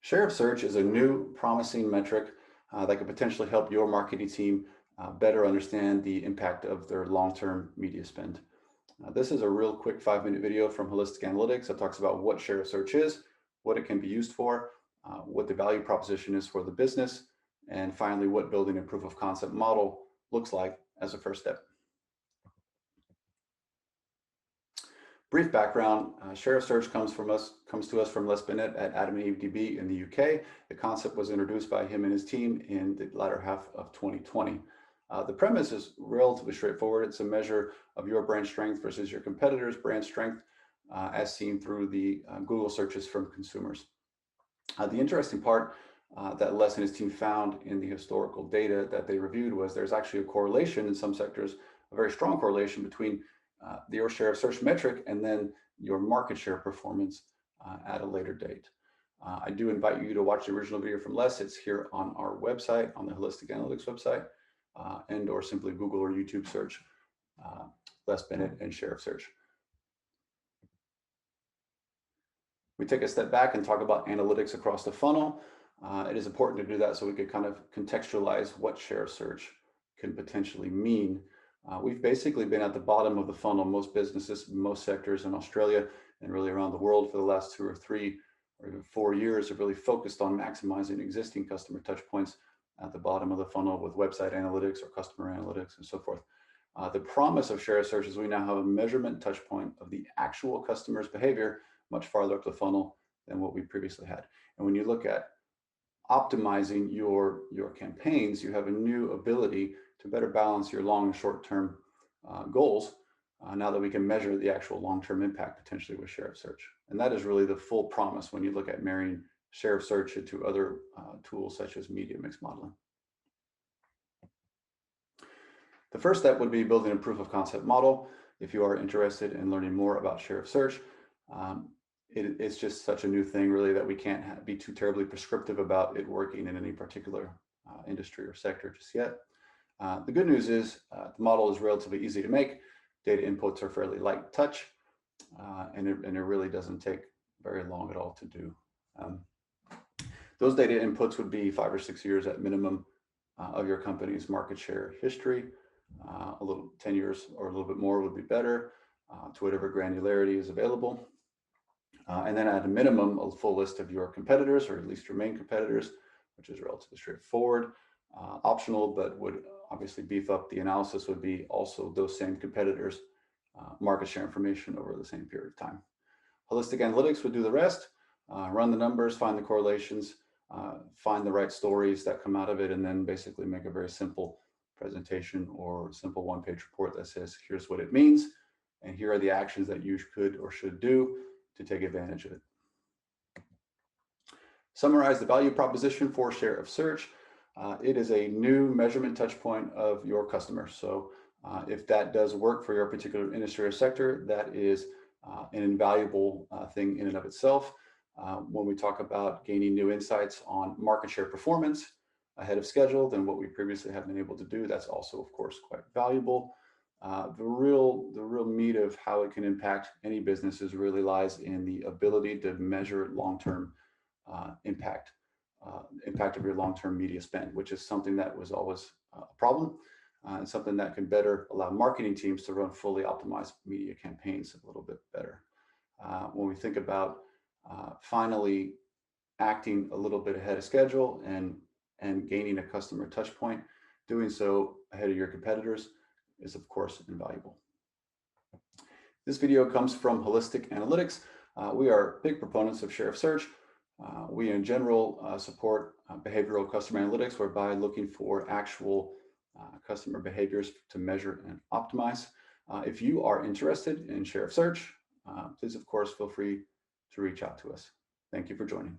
Share of search is a new promising metric that could potentially help your marketing team better understand the impact of their long-term media spend. This is a real quick 5-minute video from Holistic Analytics that talks about what share of search is, what it can be used for, what the value proposition is for the business, and finally, what building a proof of concept model looks like as a first step. Brief background, share of search comes to us from Les Bennett at Adam and Eve DB in the UK. The concept was introduced by him and his team in the latter half of 2020. The premise is relatively straightforward. It's a measure of your brand strength versus your competitors' brand strength as seen through the Google searches from consumers. The interesting part that Les and his team found in the historical data that they reviewed was there's actually a correlation in some sectors, a very strong correlation between your share of search metric and then your market share performance at a later date. I do invite you to watch the original video from Les. It's here on our website, on the Holistic Analytics website, and or simply Google or YouTube search Les Bennett and share of search. We take a step back and talk about analytics across the funnel. It is important to do that so we could kind of contextualize what share of search can potentially mean. We've basically been at the bottom of the funnel. Most businesses, most sectors in Australia and really around the world for the last 2 or 3 or even 4 years have really focused on maximizing existing customer touch points at the bottom of the funnel with website analytics or customer analytics and so forth. The promise of share of search is we now have a measurement touch point of the actual customer's behavior much farther up the funnel than what we previously had. And when you look at optimizing your campaigns, you have a new ability to better balance your long and short-term goals now that we can measure the actual long-term impact potentially with share of search. And that is really the full promise when you look at marrying share of search into other tools such as media mix modeling. The first step would be building a proof of concept model. If you are interested in learning more about share of search, it's just such a new thing really that we can't be too terribly prescriptive about it working in any particular industry or sector just yet. The good news is the model is relatively easy to make. Data inputs are fairly light touch, and it really doesn't take very long at all to do. Those data inputs would be 5 or 6 years at minimum of your company's market share history. A little 10 years or a little bit more would be better to whatever granularity is available. And then at a minimum, a full list of your competitors, or at least your main competitors, which is relatively straightforward. Optional, but would obviously beef up the analysis would be also those same competitors' market share information over the same period of time. Holistic Analytics would do the rest, run the numbers, find the correlations, find the right stories that come out of it, and then basically make a very simple presentation or simple one-page report that says, here's what it means, and here are the actions that you could or should do to take advantage of it. Summarize the value proposition for share of search. It is a new measurement touch point of your customer. So if that does work for your particular industry or sector, that is an invaluable thing in and of itself. When we talk about gaining new insights on market share performance ahead of schedule than what we previously have been able to do, that's also, of course, quite valuable. The real meat of how it can impact any businesses really lies in the ability to measure long-term impact of your long-term media spend, which is something that was always a problem and something that can better allow marketing teams to run fully optimized media campaigns a little bit better. When we think about finally acting a little bit ahead of schedule and gaining a customer touch point, doing so ahead of your competitors is of course invaluable. This video comes from Holistic Analytics. We are big proponents of share of search. We in general support behavioral customer analytics, whereby looking for actual customer behaviors to measure and optimize. If you are interested in share of search, please of course feel free to reach out to us. Thank you for joining.